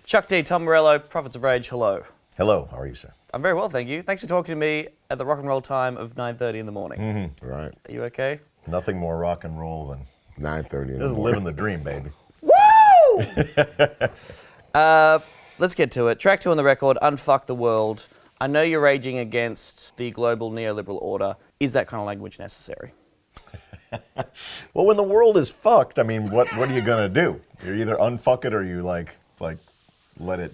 Chuck D, Tom Morello, Prophets of Rage, hello. Hello, how are you, sir? I'm very well, thank you. Thanks for talking to me at the rock and roll time of 9:30 in the morning. Mm-hmm. Right. Are you okay? Nothing more rock and roll than 9:30 in the this is morning. living the dream, baby. Woo! Let's get to it. Track 2 on the record, Unfuck the World. I know you're raging against the global neoliberal order. Is that kind of language necessary? Well, when the world is fucked, I mean, what are you gonna do? You either unfuck it or you like let it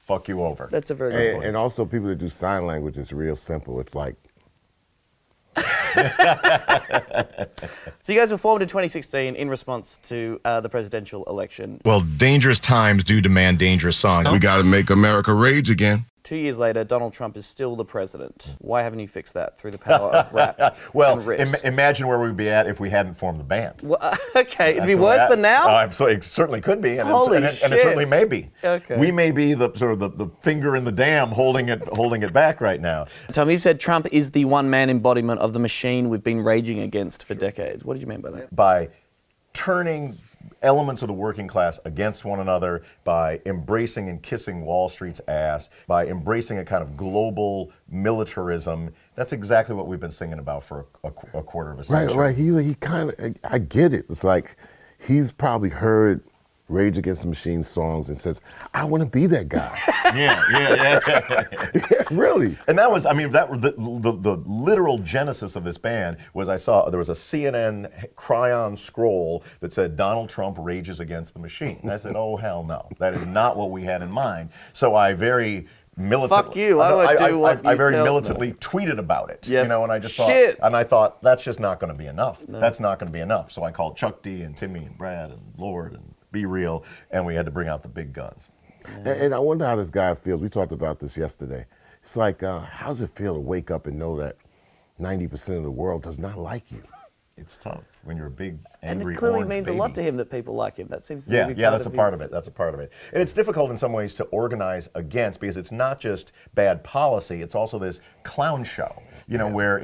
fuck you over. That's a very good point. And also people that do sign language, it's real simple. It's like, So you guys were formed in 2016 in response to the presidential election. Well, dangerous times do demand dangerous songs. we got to make America rage again. 2 years later, Donald Trump is still the president. Why haven't you fixed that through the power of rap Well, and riffs? imagine where we'd be at if we hadn't formed the band. Well, okay, it'd be That's worse where than now? so it certainly could be, and, Holy and it shit. certainly may be. Okay. We may be the sort of the finger in the dam holding it back right now. Tom, you've said Trump is the one-man embodiment of the machine we've been raging against for decades. What did you mean by that? By turning elements of the working class against one another, by embracing and kissing Wall Street's ass, by embracing a kind of global militarism. That's exactly what we've been singing about for a quarter of a century. Right. He kind of, I get it. It's like he's probably heard Rage Against the Machine songs and says, I want to be that guy. Yeah. Yeah, really. And that was, I mean, the literal genesis of this band was I saw there was a CNN crayon scroll that said Donald Trump rages against the machine. And I said, oh hell no, that is not what we had in mind. So I very militantly, Fuck you, I would do what I you very tell militantly tweeted about it. Yes. You know, and I just Shit. thought, and I thought that's just not going to be enough. No. That's not going to be enough. So I called Chuck D and Timmy and Brad and Lord and Be Real, and we had to bring out the big guns. And I wonder how this guy feels. We talked about this yesterday. It's like, how does it feel to wake up and know that 90% of the world does not like you? It's tough when you're a big, And angry it clearly orange means baby. a lot to him that people like him. That seems to be a big Yeah, part that's a of part his- of it. That's a part of it. And it's difficult in some ways to organize against because it's not just bad policy, it's also this clown show, you know, where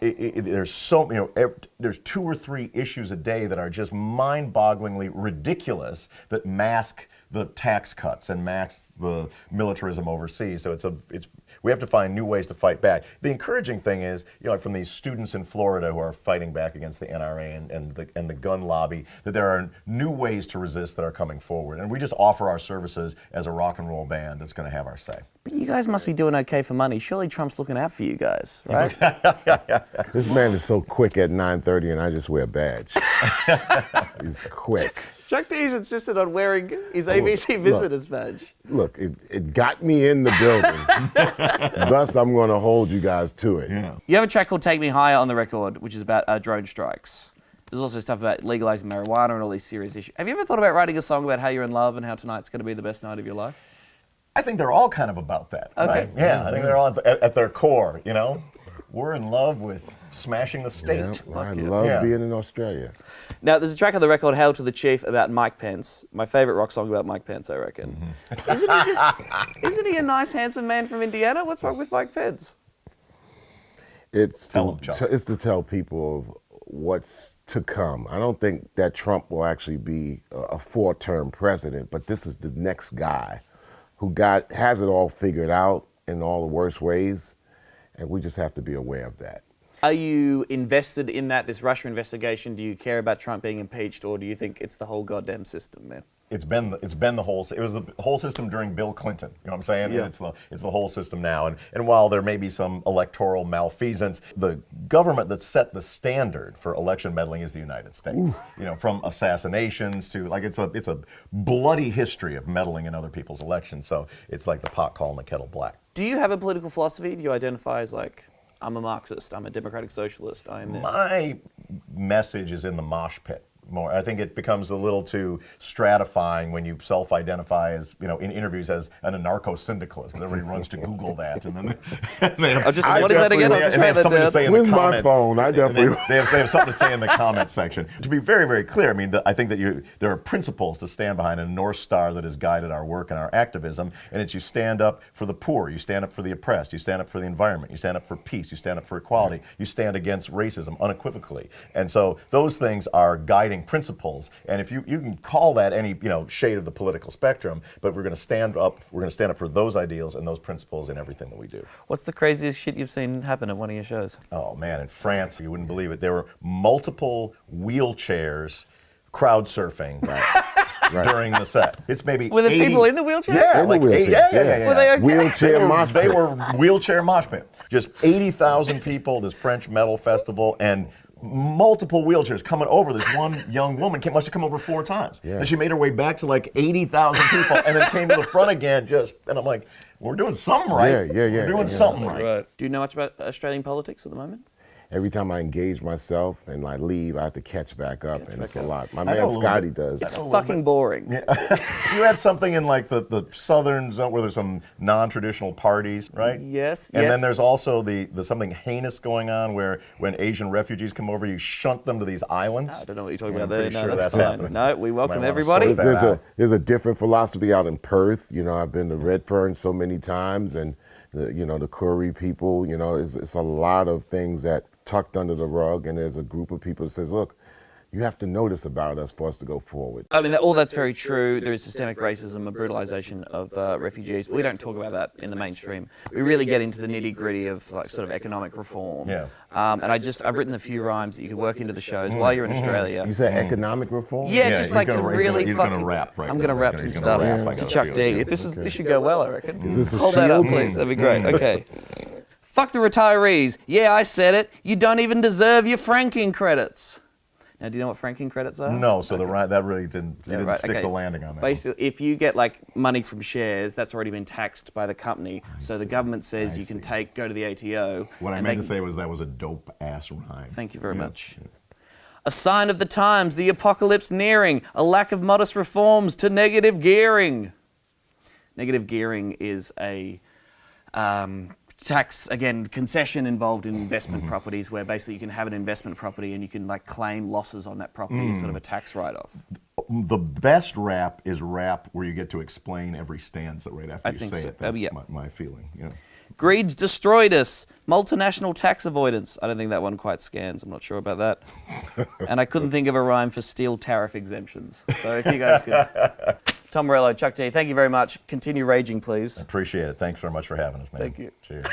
there's so, you know, there's 2 or 3 issues a day that are just mind-bogglingly ridiculous that mask the tax cuts and mask the militarism overseas. So we have to find new ways to fight back. The encouraging thing is, you know, from these students in Florida who are fighting back against the NRA and the gun lobby, that there are new ways to resist that are coming forward. And we just offer our services as a rock and roll band that's going to have our say. But you guys must be doing okay for money. Surely Trump's looking out for you guys, right? This man is so quick at 9:30 and I just wear a badge. He's quick. Chuck D's insisted on wearing his Look, ABC visitor's badge. Look, it got me in the building. Thus, I'm going to hold you guys to it. Yeah. You have a track called Take Me Higher on the record, which is about drone strikes. There's also stuff about legalizing marijuana and all these serious issues. Have you ever thought about writing a song about how you're in love and how tonight's going to be the best night of your life? I think they're all kind of about that. Okay. Right? Yeah, I think they're all at their core, you know? We're in love with smashing the state. Yeah, I love being in Australia. Now, there's a track on the record, Hail to the Chief, about Mike Pence. My favorite rock song about Mike Pence, I reckon. Isn't he a nice, handsome man from Indiana? What's wrong with Mike Pence? It's Tell 'em, Chuck. to tell people of what's to come. I don't think that Trump will actually be a 4-term president, but this is the next guy who has it all figured out in all the worst ways, and we just have to be aware of that. Are you invested in this Russia investigation? Do you care about Trump being impeached, or do you think it's the whole goddamn system, man? It was the whole system during Bill Clinton. You know what I'm saying? Yeah. And it's the whole system now. And while there may be some electoral malfeasance, the government that set the standard for election meddling is the United States. Oof. You know, from assassinations to it's a bloody history of meddling in other people's elections. So it's like the pot calling the kettle black. Do you have a political philosophy? Do you identify as I'm a Marxist, I'm a democratic socialist, I am this? My message is in the mosh pit. More. I think it becomes a little too stratifying when you self-identify as, you know, in interviews as an anarcho-syndicalist. Everybody runs to Google that, and then they have, what is that again? and they have something to say in the Where's my comment. phone? I definitely. They have something to say in the comment section. To be very, very clear, I mean, I think that there are principles to stand behind, a North Star that has guided our work and our activism, and it's you stand up for the poor, you stand up for the oppressed, you stand up for the environment, you stand up for peace, you stand up for equality, you stand against racism unequivocally. And so those things are guiding guiding principles. And if you can call that any shade of the political spectrum, but we're going to stand up. We're going to stand up for those ideals and those principles in everything that we do. What's the craziest shit you've seen happen at one of your shows? Oh man, in France, you wouldn't believe it. There were multiple wheelchairs crowd surfing during the set. It's maybe Were the 80, people in the wheelchairs? Yeah, In the like wheelchairs, yeah. Were they okay? Wheelchair mosh They pit. were wheelchair mosh pit. Just 80,000 people, this French metal festival, and multiple wheelchairs coming over. This one young woman must have come over 4 times. Yeah. And she made her way back to like 80,000 people and then came to the front again and I'm like, we're doing something right. Yeah. We're doing something right. Do you know much about Australian politics at the moment? Every time I engage myself and I leave, I have to catch back up, and it's a lot. My know a man little Scotty bit. does. It's fucking boring. You had something in like the southern zone where there's some non-traditional parties, right? Yes, And yes. then there's also the something heinous going on where when Asian refugees come over, you shunt them to these islands. I don't know what you're talking Yeah, about I'm there. pretty No, sure that's that's fine. happening. No, we welcome Might wanna everybody. sort that There's a different philosophy out in Perth. I've been to Redfern so many times, and the Koori people. It's a lot of things that tucked under the rug, and there's a group of people that says, look, you have to know this about us for us to go forward. I mean, all that's very true. There is systemic racism and brutalisation of refugees. We don't talk about that in the mainstream. We really get into the nitty-gritty of like sort of economic reform. Yeah. And I've written a few rhymes that you can work into the shows while you're in Australia. You said economic reform? Yeah, Yeah, just he's like gonna- some he's gonna- really he's gonna fucking. rap right I'm now. gonna rap He's some gonna stuff rap, I to got a Chuck feeling. D. This should go well, I reckon. Is this a Hold that up, shield? please. That'd be great. Okay. Fuck the retirees. Yeah, I said it. You don't even deserve your franking credits. Now, do you know what franking credits are? No, so that really didn't Right, stick okay. the landing on that. Basically, if you get like money from shares, that's already been taxed by the company. So the government says you can go to the ATO. What I and meant they to say was that was a dope ass rhyme. Thank you very Yeah. much. A sign of the times, the apocalypse nearing, a lack of modest reforms to negative gearing. Negative gearing is a tax, again, concession involved in investment properties where basically you can have an investment property and you can like claim losses on that property as sort of a tax write-off. The best rap is rap where you get to explain every stanza right after I you think say so. it. That's Yeah. my feeling. Yeah. Greed's destroyed us. Multinational tax avoidance. I don't think that one quite scans. I'm not sure about that. And I couldn't think of a rhyme for steel tariff exemptions. So if you guys could. Tom Morello, Chuck D, thank you very much. Continue raging, please. Appreciate it. Thanks very much for having us, man. Thank you. Cheers.